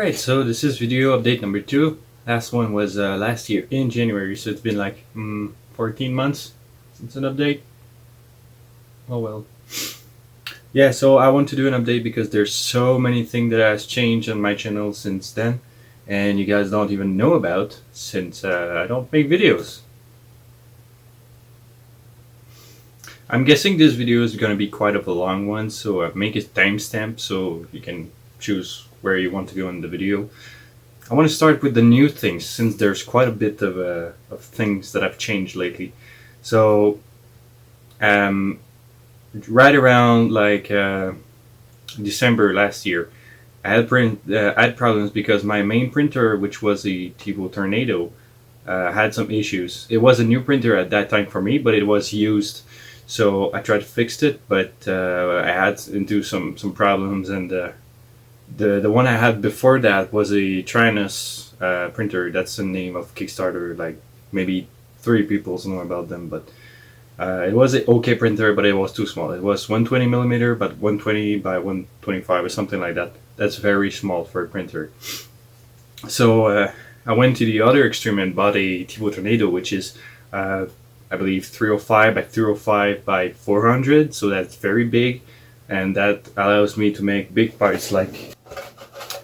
Alright, so this is video update number 2. Last one was last year in January, so it's been like 14 months since an update. Oh well. Yeah, so I want to do an update because there's so many things that has changed on my channel since then, and you guys don't even know about since I don't make videos. I'm guessing this video is going to be quite of a long one, so I've make a timestamp so you can choose where you want to go in the video. I want to start with the new things since there's quite a bit of things that have changed lately. So right around like December last year, I had problems because my main printer, which was the Tivo Tornado, had some issues. It was a new printer at that time for me, but it was used. So I tried to fix it, but I had into some problems, and the one I had before that was a Trinus printer. That's the name of Kickstarter. Like maybe 3 people know about them, but it was an okay printer, but it was too small. It was 120 millimeter, but 120 by 125 or something like that. That's very small for a printer. So I went to the other extreme and bought a Tivo Tornado, which is I believe 305 by 305 by 400, so that's very big, and that allows me to make big parts like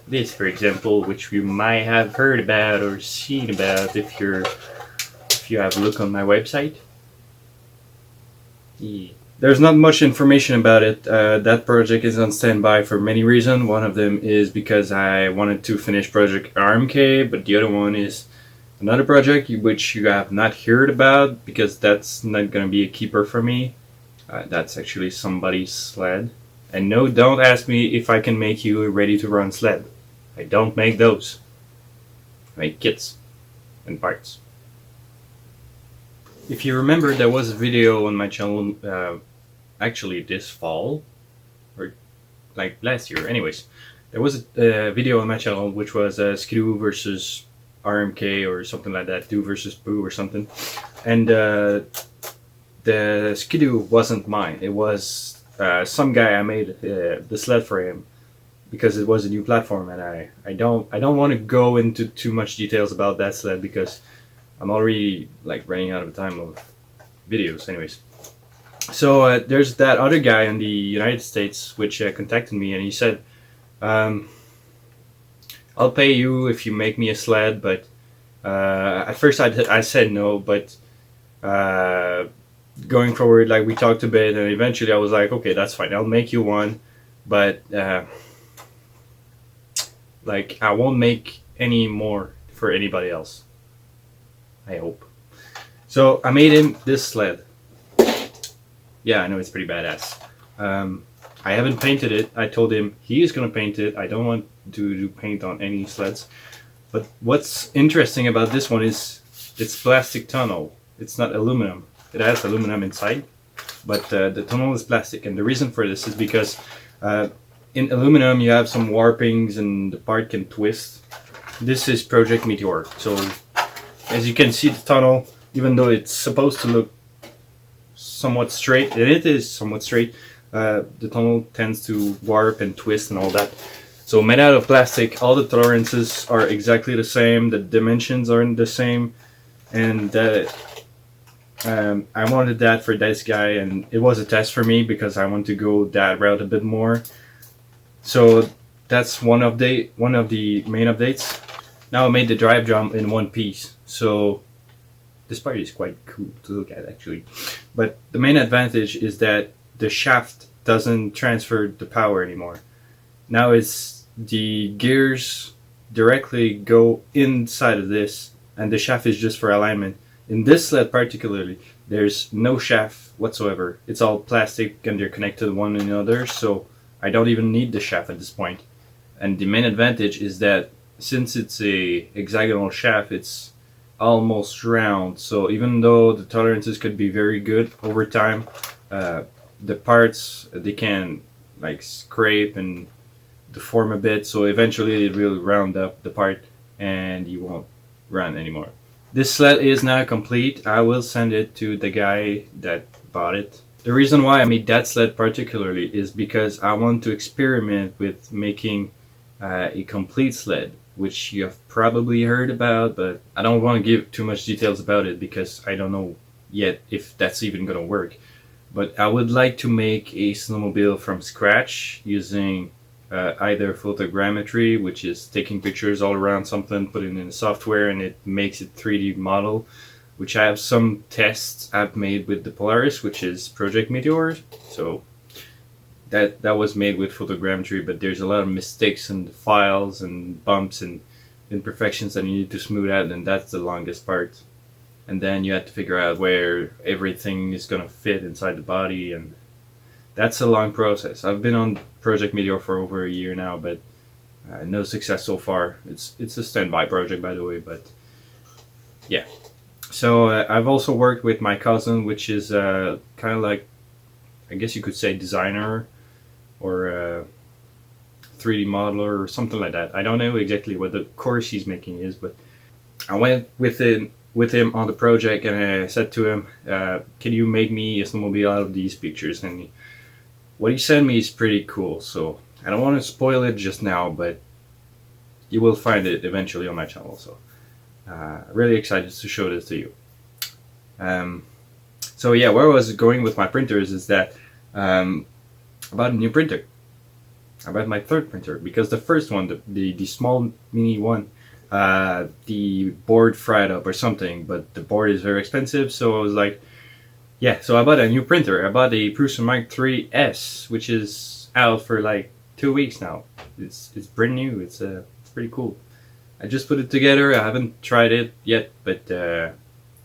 this, for example, which you might have heard about or seen about if you have a look on my website. Yeah. There's not much information about it. That project is on standby for many reasons. One of them is because I wanted to finish project RMK, but the other one is another project which you have not heard about because that's not going to be a keeper for me. That's actually somebody's sled. And no, don't ask me if I can make you a ready-to-run sled. I don't make those. I make kits and parts. If you remember, there was a video on my channel actually this fall, or like last year. Anyways, there was a video on my channel which was Skidoo versus RMK or something like that, Do versus Boo or something, and the Skidoo wasn't mine. It was some guy. I made the sled for him because it was a new platform, and I don't want to go into too much details about that sled because I'm already like running out of time of videos. Anyways, so there's that other guy in the United States which contacted me, and he said, I'll pay you if you make me a sled, but at first I said no, but going forward, like we talked a bit, and eventually I was like, okay, that's fine, I'll make you one, but like I won't make any more for anybody else, I hope. So I made him this sled. Yeah, I know it's pretty badass. I haven't painted it. I told him he is gonna paint it. I don't want to do paint on any sleds. But what's interesting about this one is it's plastic tunnel. It's not aluminum. It has aluminum inside, but the tunnel is plastic. And the reason for this is because in aluminum you have some warpings and the part can twist. This is Project Meteor. So as you can see, the tunnel, even though it's supposed to look somewhat straight, and it is somewhat straight, the tunnel tends to warp and twist and all that. So made out of plastic, all the tolerances are exactly the same, the dimensions aren't the same, and I wanted that for this guy, and it was a test for me because I want to go that route a bit more. So that's one update, one of the main updates. Now I made the drive drum in one piece, so this part is quite cool to look at actually. But the main advantage is that the shaft doesn't transfer the power anymore. Now it's the gears directly go inside of this, and the shaft is just for alignment. In this sled particularly, there's no shaft whatsoever. It's all plastic and they're connected to one another, so I don't even need the shaft at this point. And the main advantage is that since it's a hexagonal shaft, it's almost round, so even though the tolerances could be very good over time, the parts, they can like scrape and deform a bit, so eventually it will round up the part and you won't run anymore. This sled is now complete. I will send it to the guy that bought it. The reason why I made that sled particularly is because I want to experiment with making a complete sled, which you have probably heard about, but I don't want to give too much details about it because I don't know yet if that's even going to work. But I would like to make a snowmobile from scratch using either photogrammetry, which is taking pictures all around something, putting it in the software, and it makes it 3D model, which I have some tests I've made with the Polaris, which is Project Meteor. So that was made with photogrammetry, but there's a lot of mistakes in the files and bumps and imperfections that you need to smooth out, and that's the longest part. And then you have to figure out where everything is going to fit inside the body, and that's a long process. I've been on Project Meteor for over a year now, but no success so far. It's a standby project, by the way, but yeah. So I've also worked with my cousin, which is kind of like, I guess you could say, designer or 3D modeler or something like that. I don't know exactly what the course he's making is, but I went with him on the project, and I said to him, can you make me a snowmobile out of these pictures? And what he sent me is pretty cool, so I don't want to spoil it just now, but you will find it eventually on my channel. So really excited to show this to you. So yeah, where I was going with my printers is that I bought a new printer. I bought my third printer because the first one, the small mini one, the board fried up or something, but the board is very expensive, so I was like, yeah, so I bought a new printer. I bought a Prusa Mark III S, which is out for like 2 weeks now. It's brand new. It's pretty cool. I just put it together. I haven't tried it yet, but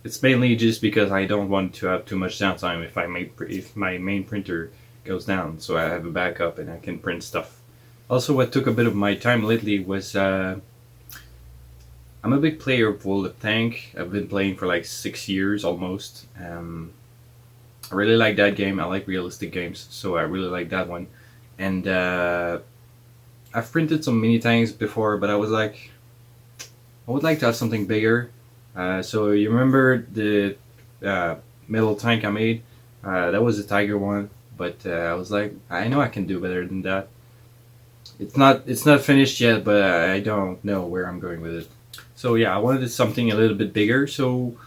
it's mainly just because I don't want to have too much downtime if my main printer goes down, so I have a backup and I can print stuff. Also, what took a bit of my time lately was I'm a big player of World of Tank. I've been playing for like 6 years almost. I really like that game. I like realistic games, so I really like that one. And I've printed some mini tanks before, but I was like, I would like to have something bigger. So you remember the metal tank I made? That was a Tiger one, but I was like, I know I can do better than that. It's not finished yet, but I don't know where I'm going with it. So yeah, I wanted something a little bit bigger. So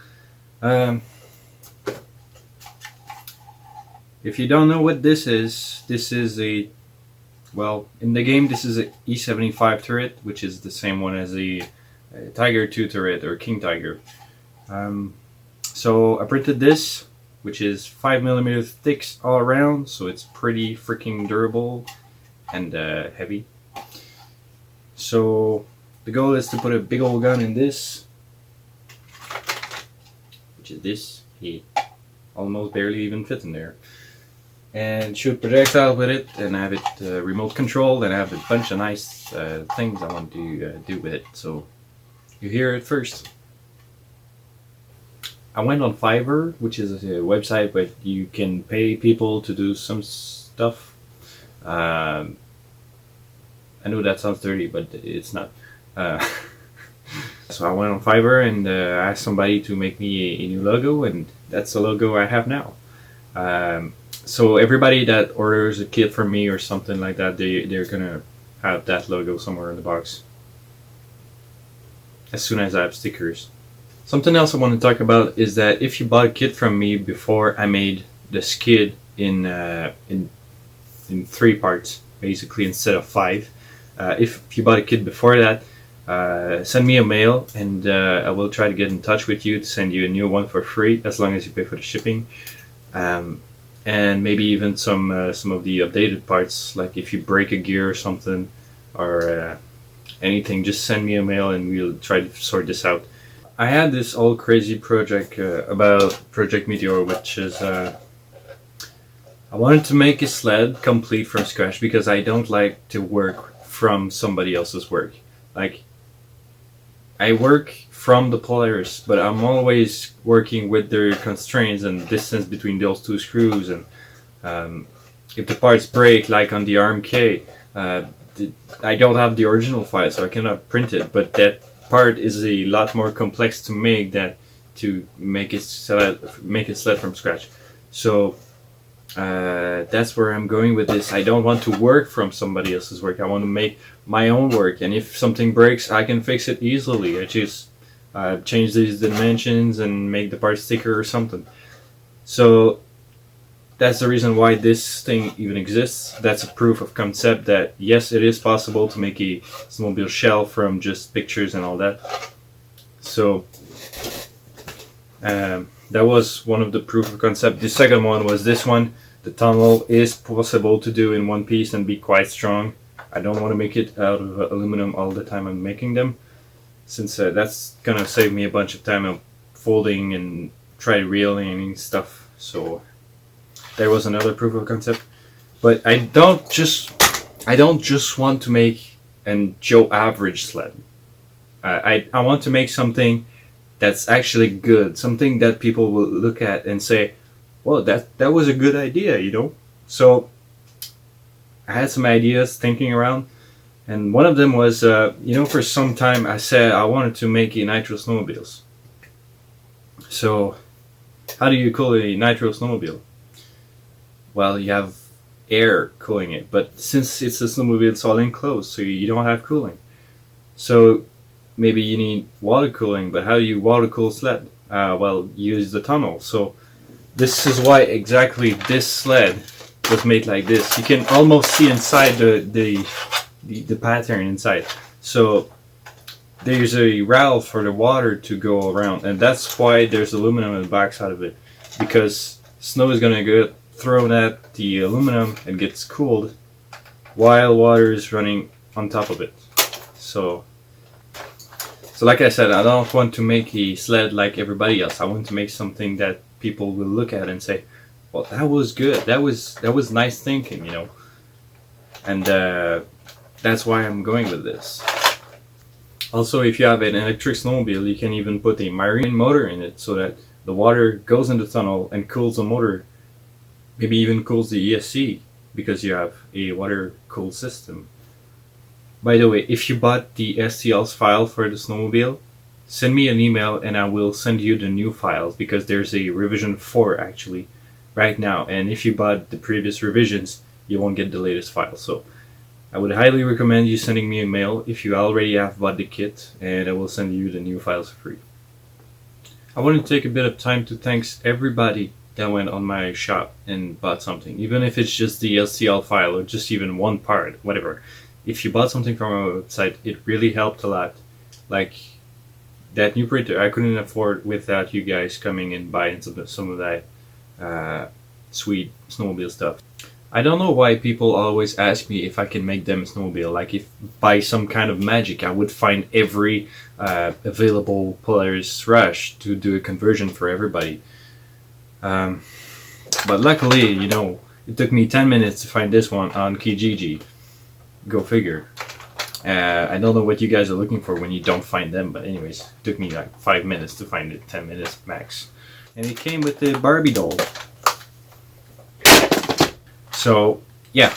if you don't know what this is a, well, in the game this is a E75 turret, which is the same one as a Tiger 2 turret or King Tiger. So I printed this, which is 5mm thick all around, so it's pretty freaking durable and heavy. So the goal is to put a big old gun in this, which is this. It almost barely even fits in there. And shoot projectile with it, and have it remote controlled, and I have a bunch of nice things I want to do with it. So you hear it first. I went on Fiverr, which is a website where you can pay people to do some stuff. I know that sounds dirty, but it's not. So I went on Fiverr and asked somebody to make me a new logo, and that's the logo I have now. So everybody that orders a kit from me or something like that, they're gonna have that logo somewhere in the box as soon as I have stickers. Something else I want to talk about is that if you bought a kit from me before I made the skid in 3 parts, basically, instead of 5, if you bought a kit before that, send me a mail, and I will try to get in touch with you to send you a new one for free, as long as you pay for the shipping. And maybe even some of the updated parts, like if you break a gear or something, or anything, just send me a mail and we'll try to sort this out. I had this all crazy project about Project Meteor, which is I wanted to make a sled complete from scratch because I don't like to work from somebody else's work. Like, I work from the Polaris, but I'm always working with their constraints and distance between those 2 screws, and if the parts break, like on the RMK, I don't have the original file, so I cannot print it, but that part is a lot more complex to make than to make a sled from scratch. So That's where I'm going with this. I don't want to work from somebody else's work. I want to make my own work, and if something breaks, I can fix it easily. I just change these dimensions and make the parts thicker or something. So that's the reason why this thing even exists. That's a proof of concept that yes, it is possible to make a snowmobile shell from just pictures and all that. So that was one of the proof of concept. The second one was this one. The tunnel is possible to do in one piece and be quite strong. I don't want to make it out of aluminum all the time I'm making them, since that's gonna save me a bunch of time of folding and try reeling and stuff. So there was another proof of concept. But I don't just want to make an Joe average sled. I want to make something that's actually good, something that people will look at and say, well, that was a good idea, you know? So I had some ideas thinking around, and one of them was, for some time I said I wanted to make a nitro snowmobiles. So how do you cool a nitro snowmobile? Well, you have air cooling it, but since it's a snowmobile, it's all enclosed, so you don't have cooling. So maybe you need water cooling, but how do you water cool sled? Well, use the tunnel. So this is why exactly this sled was made like this. You can almost see inside the pattern inside. So there's a rail for the water to go around, and that's why there's aluminum on the backside of it, because snow is gonna get thrown at the aluminum and gets cooled while water is running on top of it. So like I said, I don't want to make a sled like everybody else. I want to make something that people will look at and say, well, that was good. That was nice thinking, you know. And that's why I'm going with this. Also, if you have an electric snowmobile, you can even put a marine motor in it so that the water goes in the tunnel and cools the motor. Maybe even cools the ESC because you have a water-cooled system. By the way, if you bought the STL's file for the snowmobile, send me an email and I will send you the new files, because there's a revision 4 actually right now, and if you bought the previous revisions, you won't get the latest file. So I would highly recommend you sending me a mail if you already have bought the kit, and I will send you the new files for free. I want to take a bit of time to thank everybody that went on my shop and bought something, even if it's just the LCL file or just even one part, whatever. If you bought something from our website, it really helped a lot. Like that new printer, I couldn't afford without you guys coming and buying some of that sweet snowmobile stuff. I don't know why people always ask me if I can make them a snowmobile. Like if by some kind of magic I would find every available Polaris Rush to do a conversion for everybody. But luckily, it took me 10 minutes to find this one on Kijiji. Go figure. I don't know what you guys are looking for when you don't find them, but anyways, it took me like 5 minutes to find it, 10 minutes max. And it came with the Barbie doll. So, yeah,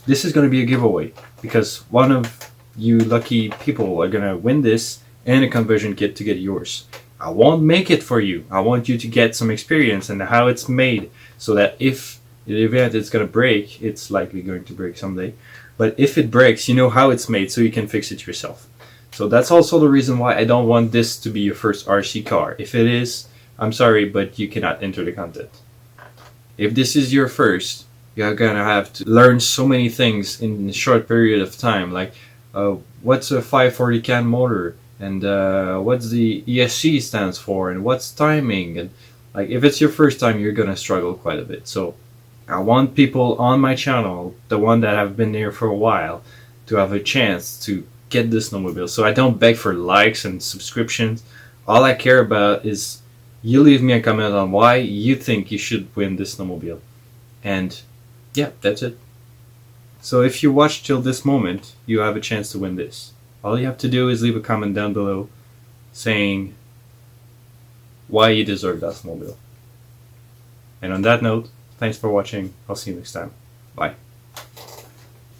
this is going to be a giveaway, because one of you lucky people are going to win this and a conversion kit to get yours. I won't make it for you. I want you to get some experience in how it's made, so that if in the event it's going to break, it's likely going to break someday, but if it breaks, you know how it's made, so you can fix it yourself. So that's also the reason why I don't want this to be your first RC car. If it is, I'm sorry, but you cannot enter the content. If this is your first, you're gonna have to learn so many things in a short period of time, like what's a 540 can motor, and what's the ESC stands for, and what's timing, and like if it's your first time, you're gonna struggle quite a bit. So I want people on my channel, the one that have been there for a while, to have a chance to get this snowmobile. So I don't beg for likes and subscriptions. All I care about is you leave me a comment on why you think you should win this snowmobile. And yeah, that's it. So if you watched till this moment, you have a chance to win this. All you have to do is leave a comment down below saying why you deserve that snowmobile. And on that note, thanks for watching. I'll see you next time. Bye.